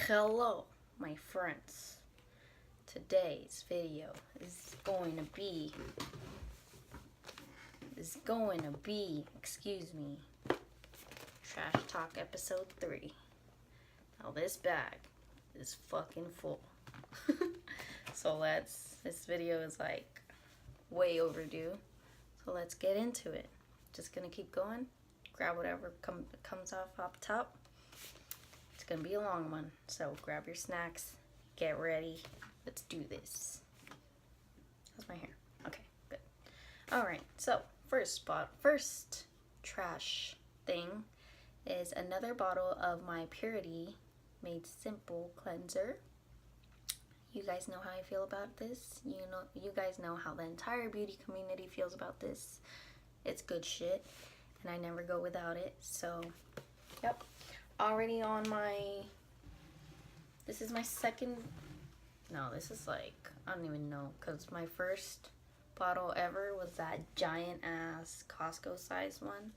Hello, my friends. Today's video is going to be, Trash Talk Episode 3. Now this bag is fucking full. So this video is like way overdue. So let's get into it. Just gonna keep going. Grab whatever comes off top. It's gonna be a long one, so grab your snacks, get ready, let's do this. How's my hair? Okay, good. Alright, so first trash thing is another bottle of my Purity Made Simple cleanser. You guys know how I feel about this. You guys know how the entire beauty community feels about this. It's good shit, and I never go without it. So, yep. Already on this is my second, no, this is like, I don't even know, because my first bottle ever was that giant ass Costco size one.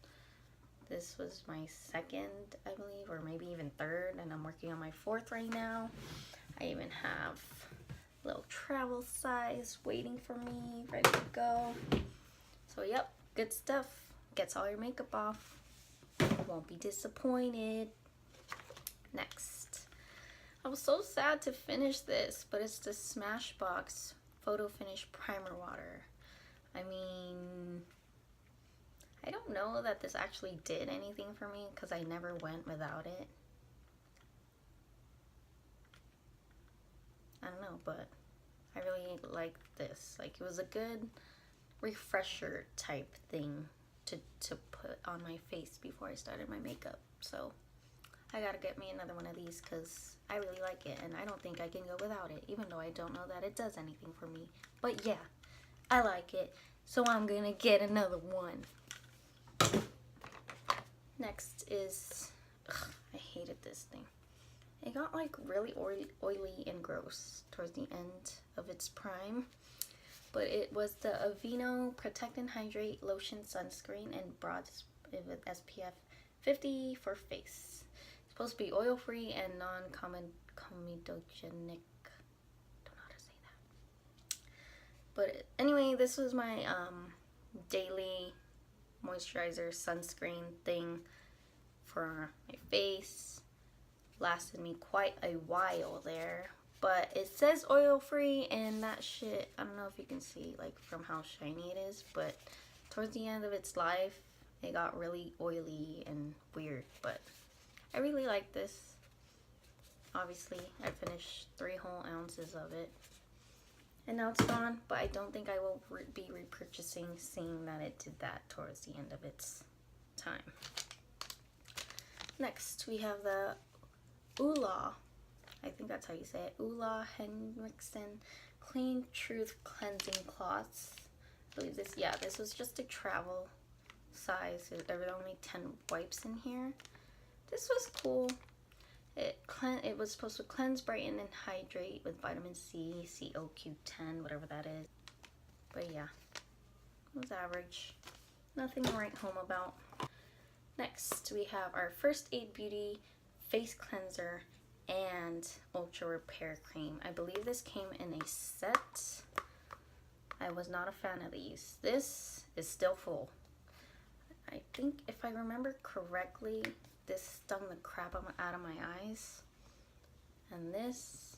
This was my second, I believe, or maybe even third, and I'm working on my fourth right now. I even have a little travel size waiting for me, ready to go. So yep, good stuff. Gets all your makeup off. Won't be disappointed. Next, I was so sad to finish this, but it's the Smashbox Photo Finish Primer Water. I mean, I don't know that this actually did anything for me because I never went without it. I don't know, but I really liked this. Like, it was a good refresher type thing to put on my face before I started my makeup. So I gotta get me another one of these because I really like it, and I don't think I can go without it, even though I don't know that it does anything for me. But yeah, I like it, so I'm gonna get another one. Next is, I hated this thing. It got like really oily and gross towards the end of its prime. But it was the Aveeno Protect and Hydrate Lotion Sunscreen and broad with SPF 50 for face. Supposed to be oil-free and non-comedogenic. Don't know how to say that. But anyway, this was my daily moisturizer sunscreen thing for my face. Lasted me quite a while there. But it says oil-free, and that shit, I don't know if you can see like from how shiny it is, but towards the end of its life, it got really oily and weird. But I really like this. Obviously, I finished 3 whole ounces of it. And now it's gone, but I don't think I will be repurchasing, seeing that it did that towards the end of its time. Next, we have the Oola, I think that's how you say it, Oola Henriksen Clean Truth Cleansing Cloths. I believe this, yeah, this was just a travel size. There were only 10 wipes in here. This was cool. It was supposed to cleanse, brighten, and hydrate with vitamin C, CoQ10, whatever that is. But yeah, it was average. Nothing to write home about. Next, we have our First Aid Beauty Face Cleanser and Ultra Repair Cream. I believe this came in a set. I was not a fan of these. This is still full. I think if I remember correctly, this stung the crap out of my eyes. And this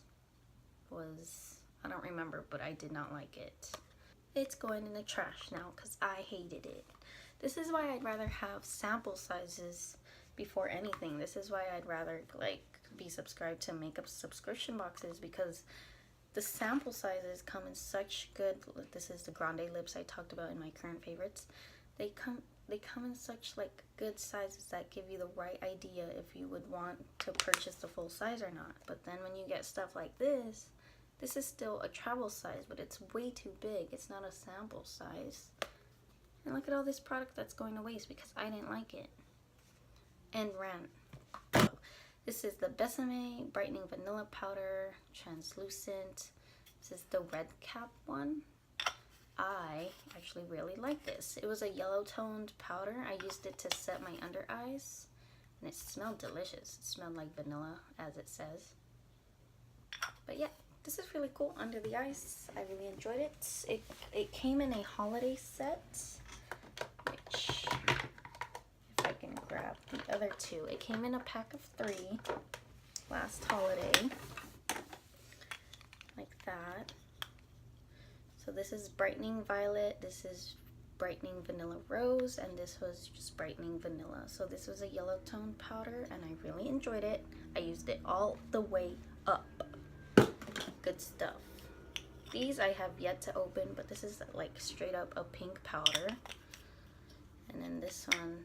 was, I don't remember, but I did not like it. It's going in the trash now because I hated it. This is why I'd rather have sample sizes before anything. This is why I'd rather like be subscribed to makeup subscription boxes, because the sample sizes come in such good, this is the Grande lips I talked about in my current favorites. They come in such like good sizes that give you the right idea if you would want to purchase the full size or not. But then when you get stuff like this is still a travel size, but it's way too big. It's not a sample size. And look at all this product that's going to waste because I didn't like it. And rant. So, this is the Besame Brightening Vanilla Powder, translucent. This is the red cap one. I actually really like this. It was a yellow toned powder. I used it to set my under eyes, and it smelled delicious. It smelled like vanilla, as it says. But yeah, this is really cool under the eyes. I really enjoyed it. It came in a holiday set, which if I can grab the other two, it came in a pack of 3 last holiday, like that. So this is brightening violet, this is brightening vanilla rose, and this was just brightening vanilla. So this was a yellow tone powder, and I really enjoyed it. I used it all the way up. Good stuff. These I have yet to open, but this is like straight up a pink powder, and then this one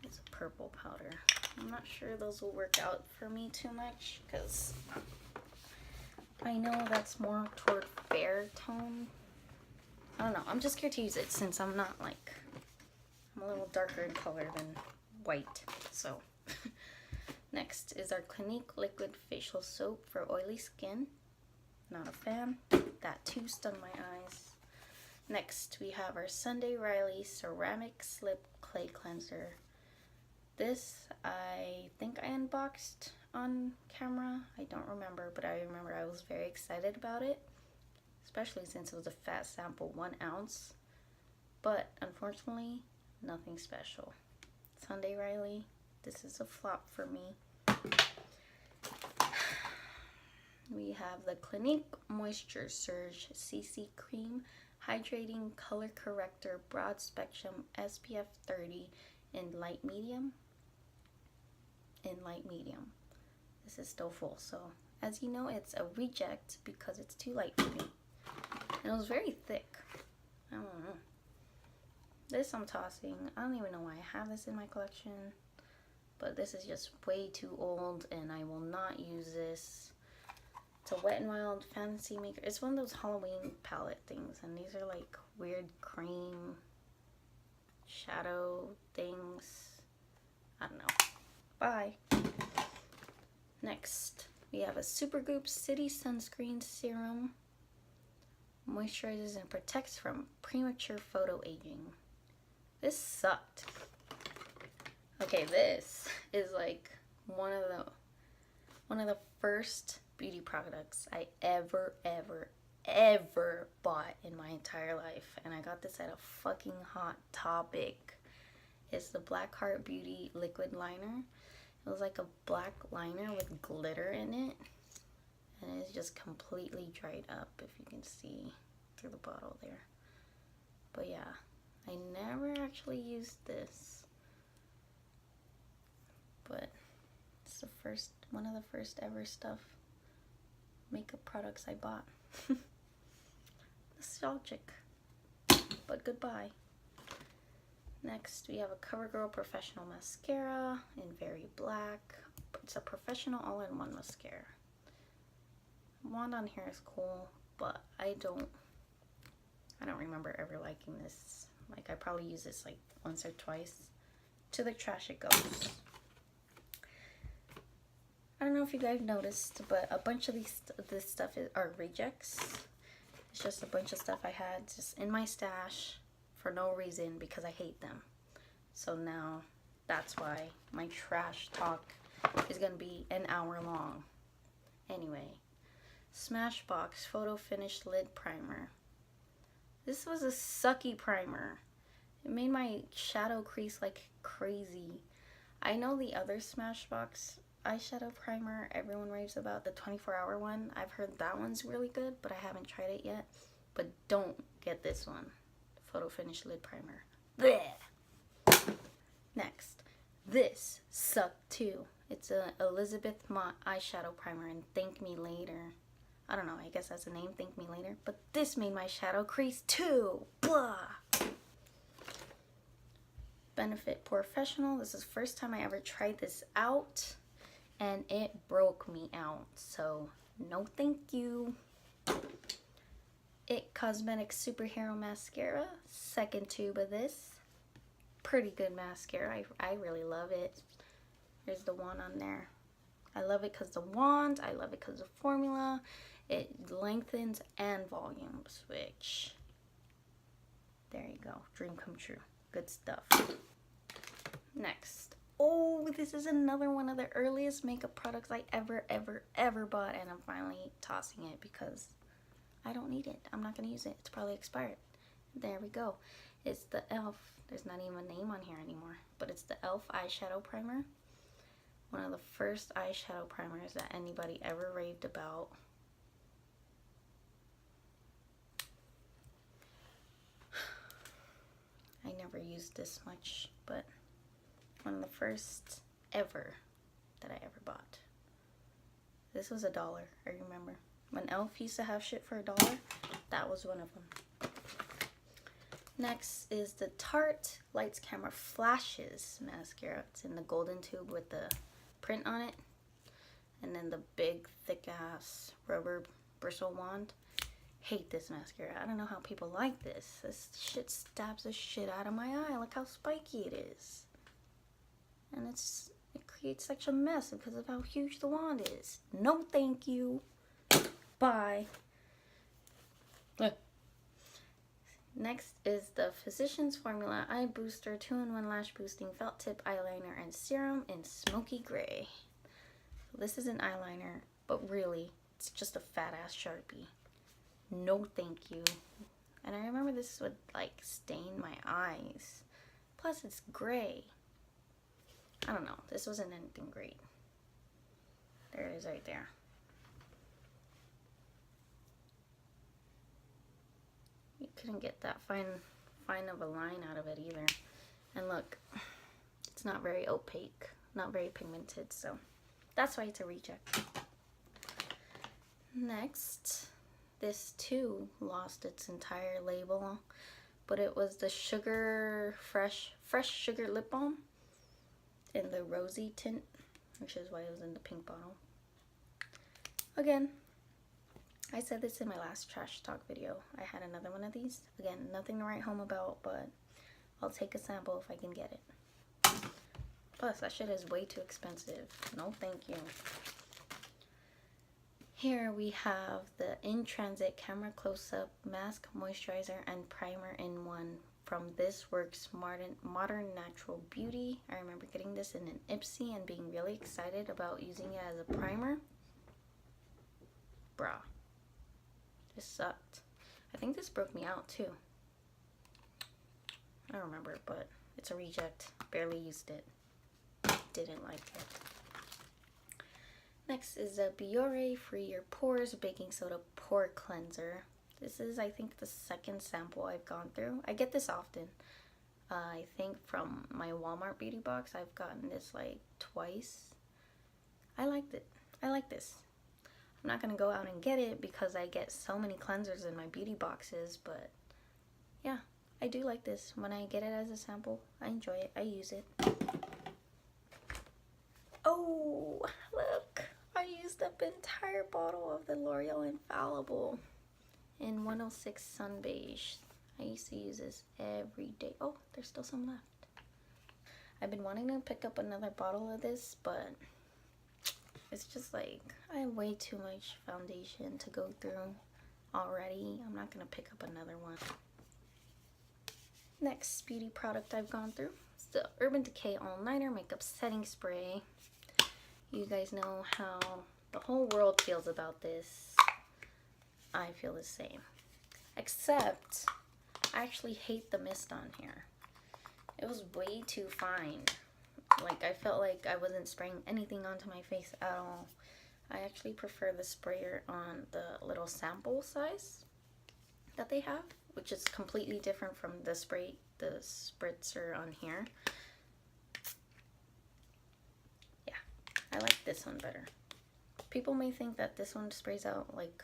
is a purple powder. I'm not sure those will work out for me too much because I know that's more toward fair tone. I don't know. I'm just scared to use it since I'm not like, I'm a little darker in color than white. So next is our Clinique Liquid Facial Soap for oily skin. Not a fan. That too stung my eyes. Next we have our Sunday Riley Ceramic Slip Clay Cleanser. This I think I unboxed on camera. I don't remember, but I remember I was very excited about it, especially since it was a fat sample, 1 ounce. But unfortunately, nothing special. Sunday Riley, this is a flop for me. We have the Clinique Moisture Surge CC Cream Hydrating Color Corrector Broad Spectrum SPF 30 in light medium. This is still full, so as you know, it's a reject because it's too light for me. And it was very thick. I don't know. This I'm tossing. I don't even know why I have this in my collection, but this is just way too old and I will not use this. It's a Wet n Wild Fantasy Maker. It's one of those Halloween palette things, and these are like weird cream shadow things. I don't know. Bye. Next, we have a Supergoop City Sunscreen Serum. Moisturizes and protects from premature photo aging. This sucked. Okay, this is like one of the first beauty products I ever bought in my entire life, and I got this at a fucking Hot Topic. It's the Blackheart Beauty Liquid Liner. It was like a black liner with glitter in it, and it's just completely dried up, if you can see through the bottle there. But yeah, I never actually used this, but it's one of the first ever makeup products I bought. Nostalgic, but goodbye. Next, we have a CoverGirl Professional Mascara in Very Black. It's a professional all-in-one mascara. The wand on here is cool, but I don't remember ever liking this. Like, I probably use this like once or twice. To the trash it goes. I don't know if you guys noticed, but a bunch of this stuff are rejects. It's just a bunch of stuff I had just in my stash for no reason because I hate them. So now that's why my trash talk is gonna be an hour long. Anyway, Smashbox Photo Finish Lid Primer. This was a sucky primer. It made my shadow crease like crazy. I know the other Smashbox eyeshadow primer everyone raves about, the 24-hour one. I've heard that one's really good, but I haven't tried it yet. But don't get this one. Photo Finish Lid Primer. Blech. Next, this sucked too. It's a Elizabeth Mott eyeshadow primer in Thank Me Later. I don't know, I guess that's the name, Thank Me Later. But this made my shadow crease too. Blah. Benefit Professional. This is the first time I ever tried this out, and it broke me out. So no thank you. It Cosmetics Superhero Mascara. Second tube of this. Pretty good mascara. I really love it. There's the wand on there. I love it because the wand. I love it because the formula. It lengthens and volumes, which, there you go. Dream come true. Good stuff. Next, Oh, this is another one of the earliest makeup products I ever bought, and I'm finally tossing it because I don't need it. I'm not gonna use it. It's probably expired. There we go. It's the e.l.f. There's not even a name on here anymore, but it's the e.l.f. eyeshadow primer. One of the first eyeshadow primers that anybody ever raved about. I never used this much, but one of the first ever that I ever bought. This was $1, I remember. When e.l.f. used to have shit for $1, that was one of them. Next is the Tarte Lights Camera Flashes mascara. It's in the golden tube with the print on it. And then the big thick ass rubber bristle wand. Hate this mascara. I don't know how people like this. This shit stabs the shit out of my eye. Look how spiky it is. And it creates such a mess because of how huge the wand is. No thank you. Bye. Next is the Physicians Formula Eye Booster 2-in-1 Lash Boosting Felt Tip Eyeliner and Serum in Smoky Gray. So this is an eyeliner, but really, it's just a fat ass Sharpie. No thank you. And I remember this would like stain my eyes. Plus it's gray. I don't know. This wasn't anything great. There it is right there. You couldn't get that fine of a line out of it either. And look, it's not very opaque, not very pigmented, so that's why it's a reject. Next, this too lost its entire label, but it was the fresh sugar lip balm in the rosy tint, which is why it was in the pink bottle. Again, I said this in my last trash talk video. I had another one of these. Again, nothing to write home about, but I'll take a sample if I can get it. Plus, that shit is way too expensive. No thank you. Here we have the In Transit Camera Close-Up Mask, Moisturizer, and Primer in one from This Works Modern Natural Beauty. I remember getting this in an Ipsy and being really excited about using it as a primer. Bruh. This sucked. I think this broke me out too. I don't remember, but it's a reject. Barely used it. Didn't like it. Next is a Biore Free Your Pores Baking Soda Pore Cleanser. This is, I think, the second sample I've gone through. I get this often. I think from my Walmart beauty box, I've gotten this like twice. I liked it. I like this. I'm not going to go out and get it because I get so many cleansers in my beauty boxes, but yeah, I do like this. When I get it as a sample, I enjoy it. I use it. Oh, look. I used up an entire bottle of the L'Oreal Infallible in 106 Sun Beige. I used to use this every day. Oh, there's still some left. I've been wanting to pick up another bottle of this, but it's just like I have way too much foundation to go through already. I'm not going to pick up another one. Next beauty product I've gone through is the Urban Decay All-Nighter Makeup Setting Spray. You guys know how the whole world feels about this. I feel the same. Except, I actually hate the mist on here. It was way too fine. Like, I felt like I wasn't spraying anything onto my face at all. I actually prefer the sprayer on the little sample size that they have, which is completely different from the spritzer on here. Yeah, I like this one better. People may think that this one sprays out like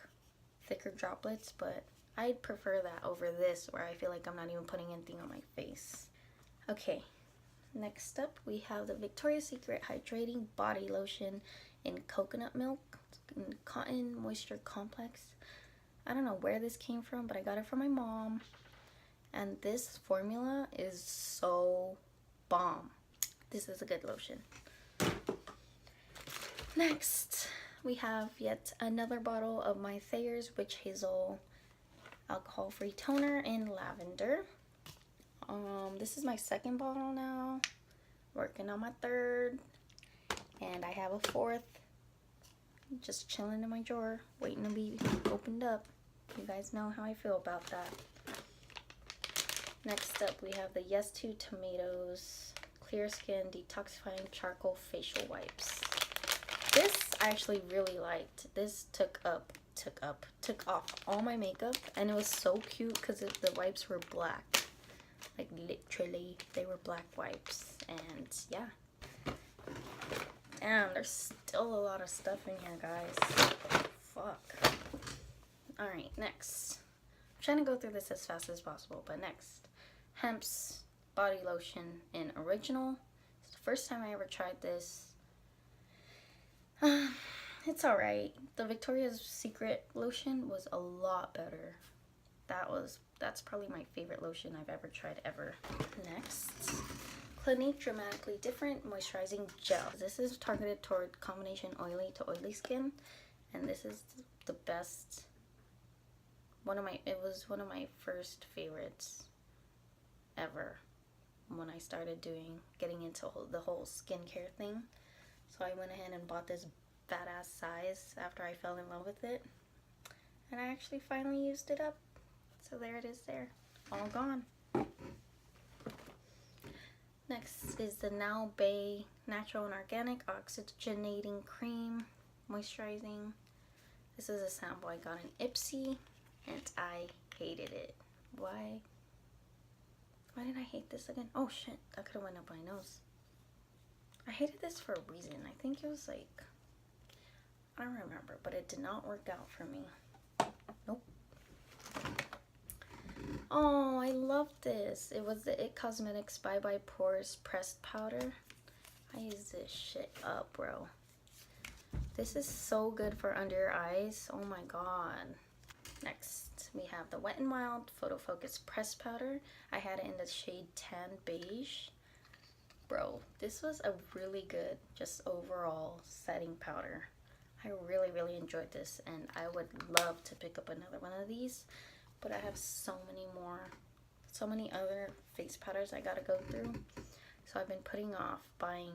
thicker droplets, but I'd prefer that over this where I feel like I'm not even putting anything on my face. Okay, next up we have the Victoria's Secret Hydrating Body Lotion in Coconut Milk and Cotton Moisture Complex. I don't know where this came from, but I got it from my mom. And this formula is so bomb. This is a good lotion. Next, we have yet another bottle of my Thayer's Witch Hazel alcohol-free toner in lavender. This is my second bottle now. Working on my third. And I have a fourth. Just chilling in my drawer. Waiting to be opened up. You guys know how I feel about that. Next up, we have the Yes to Tomatoes Clear Skin Detoxifying Charcoal Facial Wipes. This I actually really liked. This took off all my makeup, and it was so cute because the wipes were black. Like literally, they were black wipes, and yeah. Damn, there's still a lot of stuff in here, guys. Fuck. Alright, next. I'm trying to go through this as fast as possible, but next. Hemp's body lotion in original. It's the first time I ever tried this. It's alright. The Victoria's Secret lotion was a lot better. That's probably my favorite lotion I've ever tried ever. Next, Clinique Dramatically Different Moisturizing Gel. This is targeted toward combination oily to oily skin, and this is the best. It was one of my first favorites ever when I started getting into the whole skincare thing. So I went ahead and bought this badass size after I fell in love with it, and I actually finally used it up. So there it is there, all gone. Next is the Now Bay Natural and Organic Oxygenating Cream Moisturizing. This is a sample I got in Ipsy, and I hated it. Why did I hate this again? Oh shit, that could have went up my nose. I hated this for a reason. I think it was like, I don't remember, but it did not work out for me. Nope. Oh, I love this. It was the It Cosmetics Bye Bye Pores Pressed Powder. I use this shit up, bro. This is so good for under your eyes. Oh my god. Next, we have the Wet n Wild Photo Focus Pressed Powder. I had it in the shade Tan Beige. Bro, this was a really good, just overall setting powder. I really, really enjoyed this, and I would love to pick up another one of these, but I have so many other face powders I gotta go through, so I've been putting off buying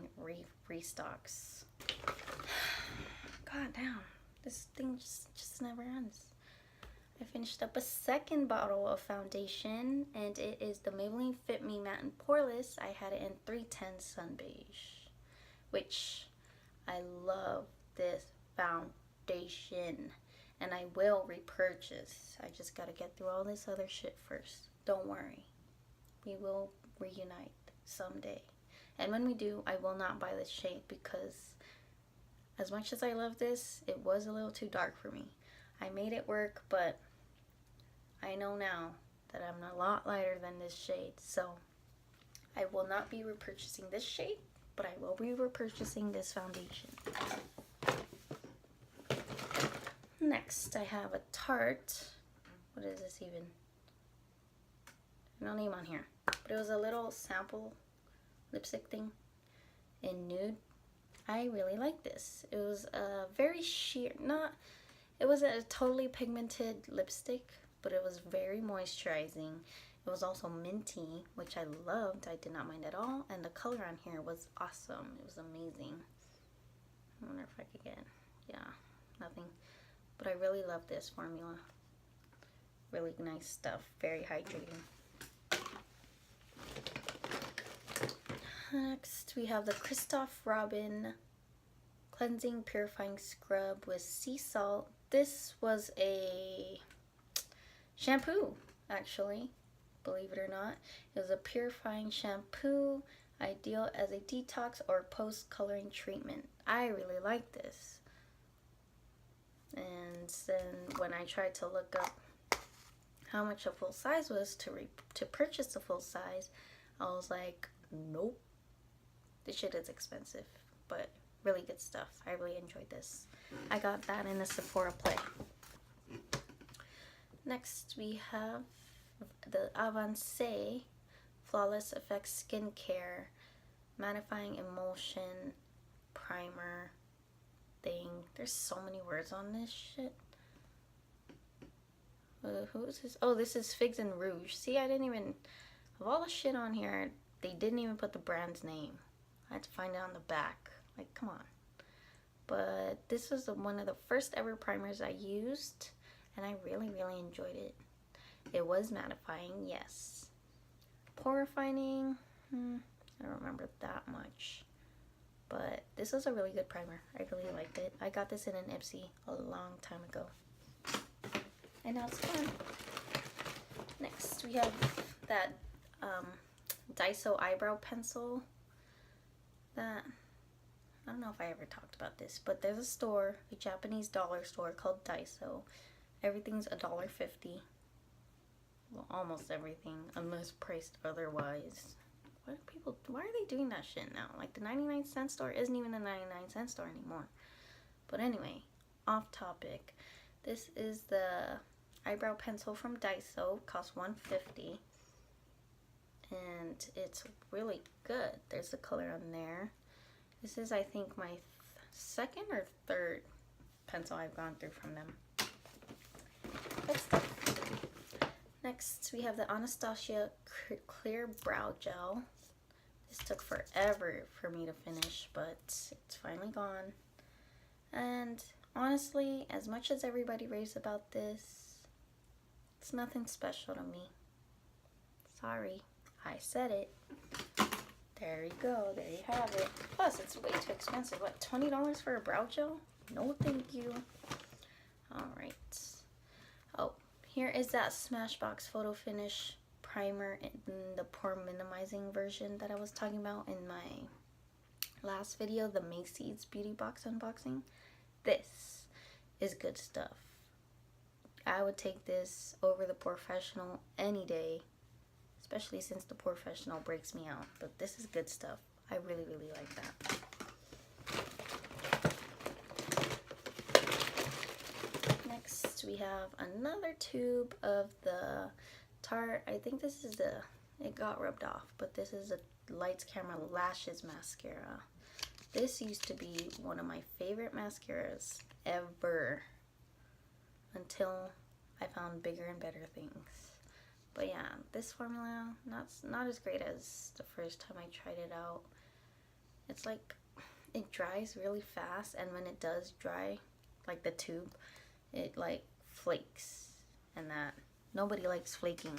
restocks. God damn, this thing just never ends. I finished up a second bottle of foundation, and it is the Maybelline Fit Me Matte and Poreless. I had it in 310 Sun Beige, which I love this foundation, and I will repurchase. I just gotta get through all this other shit first. Don't worry, we will reunite someday, and when we do, I will not buy this shade because as much as I love this, it was a little too dark for me. I made it work, but I know now that I'm a lot lighter than this shade, so I will not be repurchasing this shade, but I will be repurchasing this foundation. Next, I have a Tarte. What is this even? No name on here, but it was a little sample lipstick thing in nude. I really like this. It was a very sheer, it wasn't a totally pigmented lipstick, but it was very moisturizing. It was also minty, which I loved. I did not mind at all. And the color on here was awesome. It was amazing. I wonder if I could get, yeah, nothing. But I really love this formula. Really nice stuff. Very hydrating. Next, we have the Christoph Robin Cleansing Purifying Scrub with Sea Salt. This was a shampoo, actually, believe it or not. It was a purifying shampoo, ideal as a detox or post-coloring treatment. I really like this. And then when I tried to look up how much a full size was to purchase a full size, I was like, nope. This shit is expensive, but really good stuff. I really enjoyed this. I got that in a Sephora play. Next, we have the Avancée Flawless Effects Skincare Mattifying Emulsion Primer thing. There's so many words on this shit. Who is this? Oh, this is Figs and Rouge. See, I didn't even, of all the shit on here, they didn't even put the brand's name. I had to find it on the back. Like, come on. But this was one of the first ever primers I used, and I really, really enjoyed it. It was mattifying, yes. Pore refining, I don't remember that much. But this was a really good primer. I really liked it. I got this in an Ipsy a long time ago. And now it's gone. Next, we have that Daiso eyebrow pencil. That, I don't know if I ever talked about this, but there's a store, a Japanese dollar store called Daiso. Everything's $1.50. Well, almost everything, unless priced otherwise. Why are they doing that shit now? Like, the 99-cent store isn't even a 99-cent store anymore. But anyway, off topic. This is the eyebrow pencil from Daiso. Costs $1.50. And it's really good. There's the color on there. This is, I think, my second or third pencil I've gone through from them. Good stuff. Next, we have the Anastasia Clear Brow Gel. This took forever for me to finish, but it's finally gone. And honestly, as much as everybody raves about this, it's nothing special to me. Sorry, I said it. There you go, there you have it. Plus, it's way too expensive. What, $20 for a brow gel? No, thank you. Alright. Oh, here is that Smashbox Photo Finish primer in the pore minimizing version that I was talking about in my last video, the Macy's beauty box unboxing. This is good stuff. I would take this over the Professional any day, especially since the Professional breaks me out. But this is good stuff. I really, really like that. Next, we have another tube of the Tarte. I think this is it got rubbed off, but this is a Lights Camera Lashes mascara. This used to be one of my favorite mascaras ever until I found bigger and better things. But yeah, this formula, not as great as the first time I tried it out. It's like, it dries really fast, and when it does dry, like the tube, it like flakes, and that, nobody likes flaking.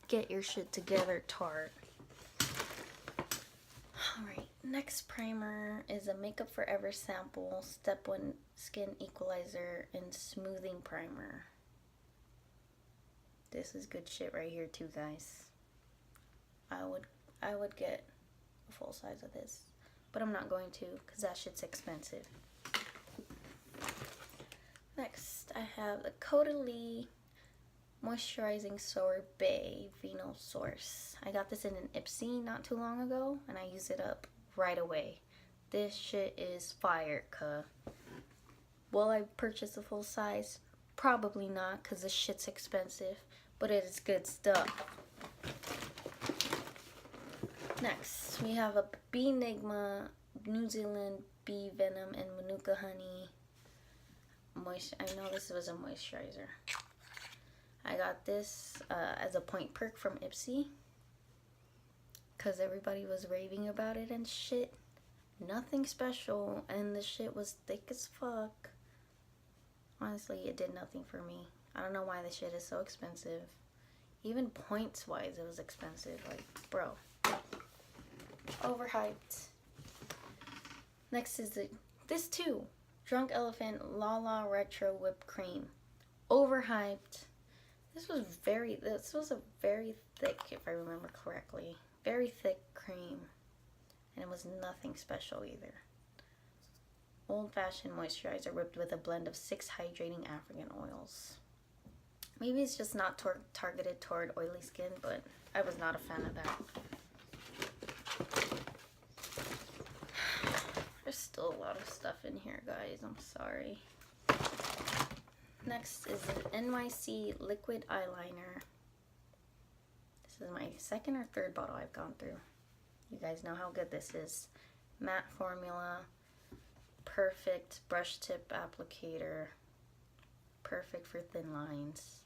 Get your shit together, Tarte. Alright, next primer is a Makeup Forever Sample Step 1 Skin Equalizer and Smoothing Primer. This is good shit right here too, guys. I would get a full size of this, but I'm not going to because that shit's expensive. Next, I have the Caudalie Moisturizing Sorbet Vino Source. I got this in an Ipsy not too long ago, and I used it up right away. This shit is fire, cuh. Will I purchase a full size? Probably not, because this shit's expensive, but it is good stuff. Next, we have a Bee Nigma New Zealand Bee Venom and Manuka Honey. I know this was a moisturizer. I got this as a point perk from Ipsy because everybody was raving about it and shit. Nothing special, and the shit was thick as fuck. Honestly, it did nothing for me. I don't know why this shit is so expensive. Even points wise, it was expensive. Like, bro. Overhyped. Next is this too. Drunk Elephant Lala Retro Whipped Cream. Overhyped. This was a very thick, if I remember correctly. Very thick cream. And it was nothing special either. Old-fashioned moisturizer whipped with a blend of 6 hydrating African oils. Maybe it's just not targeted toward oily skin, but I was not a fan of that. There's still a lot of stuff in here, guys. I'm sorry. Next is an NYC liquid eyeliner. This is my second or third bottle I've gone through. You guys know how good this is. Matte formula. Perfect brush tip applicator. Perfect for thin lines.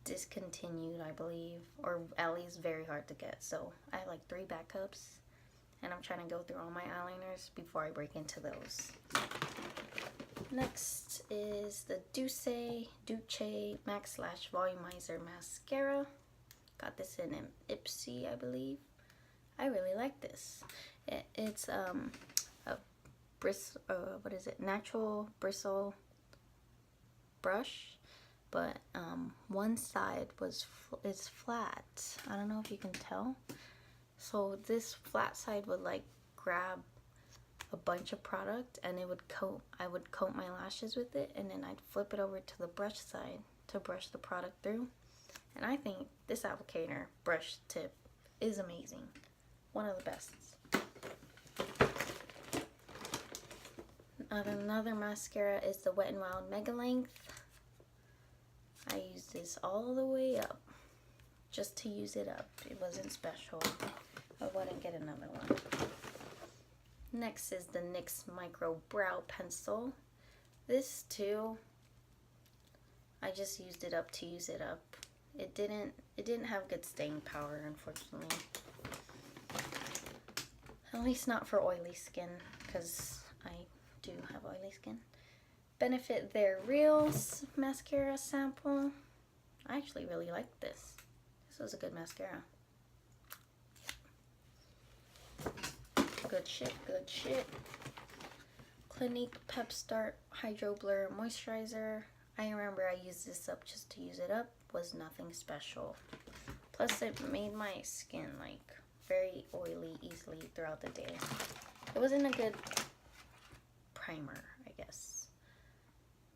Discontinued, I believe, or at least very hard to get. So I have like 3 backups, and I'm trying to go through all my eyeliners before I break into those. Next is the Duce Max Lash Volumizer Mascara. Got this in an Ipsy, I believe. I really like this. It's a bristle, what is it? Natural bristle brush, but one side is flat. I don't know if you can tell. So this flat side would like grab a bunch of product, and I would coat my lashes with it, and then I'd flip it over to the brush side to brush the product through. And I think this applicator brush tip is amazing. One of the best. Another mascara is the Wet n Wild Mega Length. I used this all the way up just to use it up. It wasn't special. I wouldn't get another one. Next is the NYX Micro Brow Pencil. This too, I just used it up to use it up. It didn't have good staying power, unfortunately. At least not for oily skin, because I do have oily skin. Benefit Their Real mascara sample. I actually really like this. This was a good mascara. Good shit, good shit. Clinique Pep Start Hydro Blur Moisturizer. I remember I used this up just to use it up. Was nothing special. Plus it made my skin like very oily easily throughout the day. It wasn't a good primer, I guess.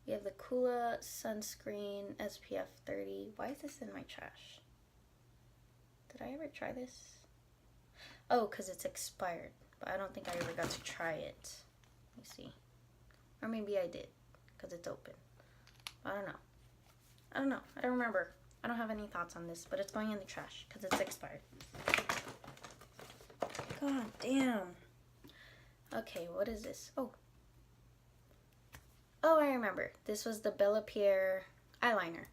We have the Kula Sunscreen SPF 30. Why is this in my trash? Did I ever try this? Oh, because it's expired. But I don't think I ever got to try it. Let me see. Or maybe I did, because it's open. I don't know. I don't remember. I don't have any thoughts on this, but it's going in the trash, because it's expired. God damn. Okay, what is this? Oh, I remember. This was the Bella Pierre eyeliner.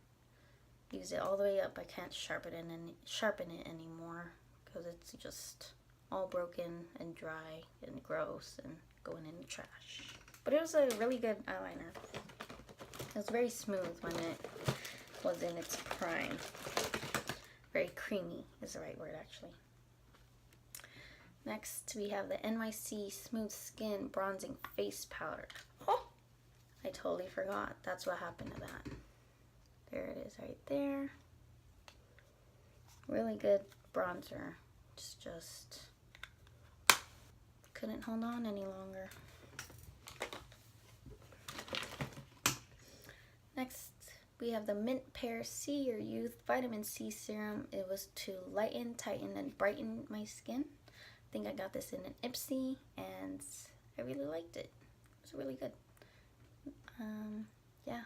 Use it all the way up. I can't sharpen it anymore because it's just all broken and dry and gross and going in the trash. But it was a really good eyeliner. It was very smooth when it was in its prime. Very creamy is the right word, actually. Next, we have the NYC Smooth Skin Bronzing Face Powder. Oh, I totally forgot. That's what happened to that. There it is right there. Really good bronzer. It's just couldn't hold on any longer. Next, we have the Mint Pear See Your Youth Vitamin C Serum. It was to lighten, tighten, and brighten my skin. I think I got this in an Ipsy, and I really liked it. It was really good. Yeah.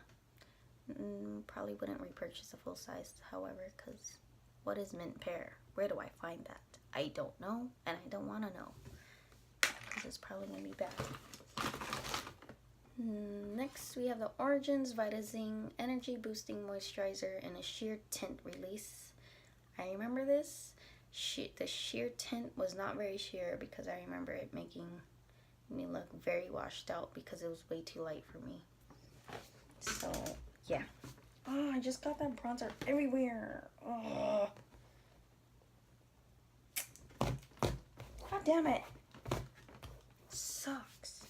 Probably wouldn't repurchase a full size, however, because what is mint pear? Where do I find that? I don't know, and I don't want to know, because it's probably going to be bad. Next, we have the Origins Vitazing Energy Boosting Moisturizer in a sheer tint release. I remember this. The sheer tint was not very sheer because I remember it making me look very washed out because it was way too light for me. So, yeah. Oh, I just got that bronzer everywhere. Oh. God damn it. Sucks.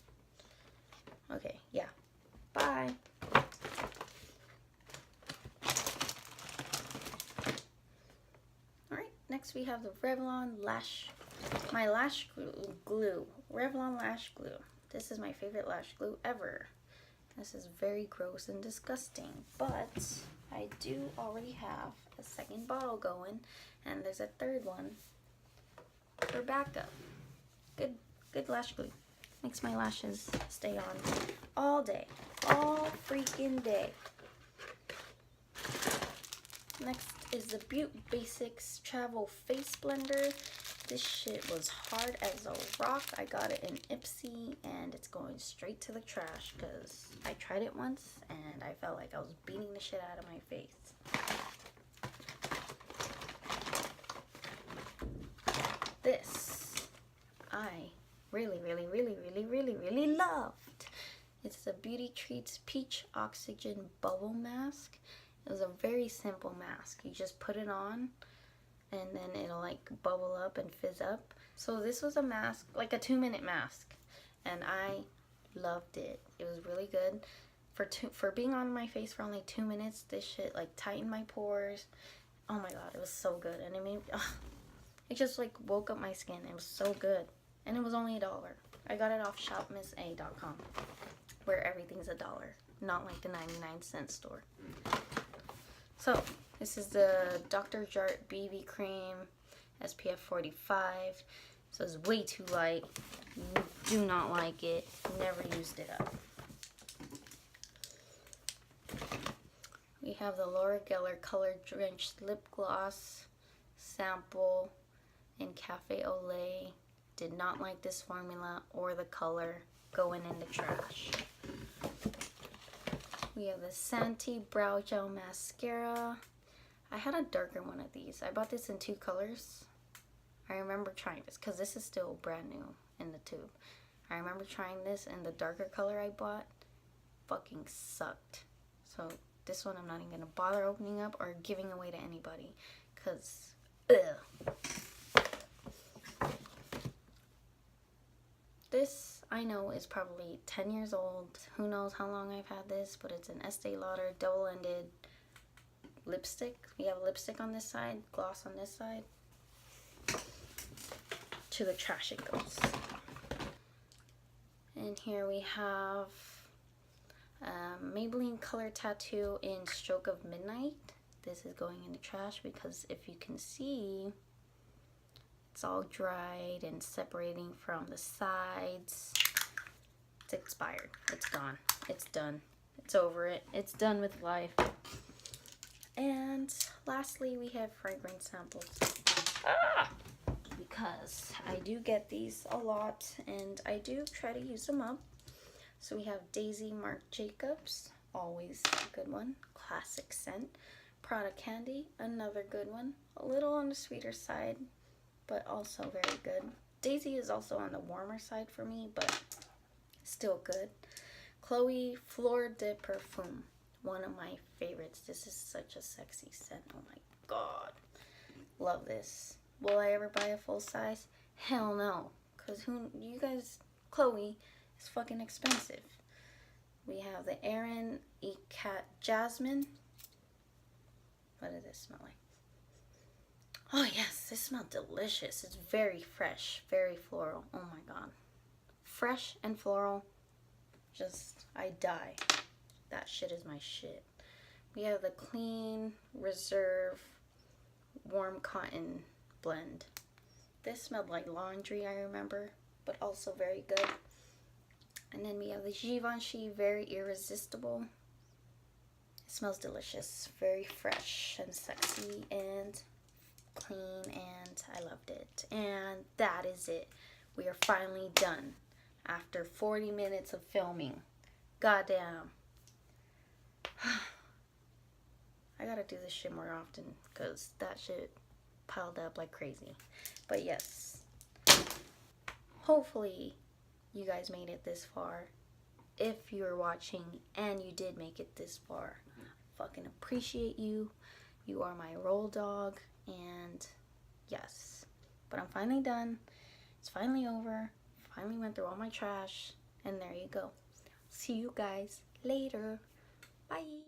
Okay, yeah. Bye. Alright, next we have the Revlon my lash glue. Revlon lash glue. This is my favorite lash glue ever. This is very gross and disgusting, but I do already have a second bottle going, and there's a third one for backup. Good lash glue. Makes my lashes stay on all day, all freaking day. Next is the Butte Basics Travel Face Blender. This shit was hard as a rock. I got it in Ipsy, and it's going straight to the trash because I tried it once and I felt like I was beating the shit out of my face. This, I really loved. It's the Beauty Treats Peach Oxygen Bubble Mask. It was a very simple mask. You just put it on and then it'll like bubble up and fizz up. So this was a mask, like a 2-minute mask, and I loved it. It was really good. For being on my face for only 2 minutes, this shit like tightened my pores. Oh my god, it was so good. And it made it just like woke up my skin. It was so good. And it was only $1. I got it off shopmissa.com, where everything's $1, not like the 99-cent store. So this is the Dr. Jart BB Cream, SPF 45. So it's way too light. Do not like it. Never used it up. We have the Laura Geller Color Drenched Lip Gloss sample in Cafe au Lait. Did not like this formula or the color. Going in the trash. We have the Santee Brow Gel Mascara. I had a darker one of these. I bought this in 2 colors. I remember trying this because this is still brand new in the tube. I remember trying this, and the darker color I bought fucking sucked. So this one I'm not even gonna bother opening up or giving away to anybody, cause ugh. This I know is probably 10 years old. Who knows how long I've had this, but it's an Estee Lauder double-ended lipstick. We have lipstick on this side, gloss on this side. To the trash it goes. And here we have Maybelline Color Tattoo in Stroke of Midnight. This is going in the trash because if you can see, it's all dried and separating from the sides. It's expired. It's gone. It's done. It's over it. It's done with life. And lastly, we have fragrance samples. Because I do get these a lot and I do try to use them up. So we have Daisy Marc Jacobs, always a good one, classic scent. Prada Candy, another good one, a little on the sweeter side, but also very good. Daisy is also on the warmer side for me, but still good. Chloe Fleur de Parfum, one of my favorites. This is such a sexy scent. Oh my god, love this. Will I ever buy a full size? Hell no, because you guys, Chloe is fucking expensive. We have the Erin Ecat Jasmine. What does this smell like? Oh yes, this smells delicious. It's very fresh, very floral. Oh my god. Fresh and floral. Just, I die. That shit is my shit. We have the Clean Reserve Warm Cotton Blend. This smelled like laundry, I remember, but also very good. And then we have the Givenchy Very Irresistible. It smells delicious, very fresh and sexy and clean, and I loved it. And that is it. We are finally done after 40 minutes of filming. Goddamn. I gotta do this shit more often because that shit piled up like crazy. But yes, hopefully you guys made it this far. If you're watching and you did make it this far, I fucking appreciate you. You are my roll dog. And yes, but I'm finally done. It's finally over. Finally went through all my trash, and there you go. See you guys later. Bye.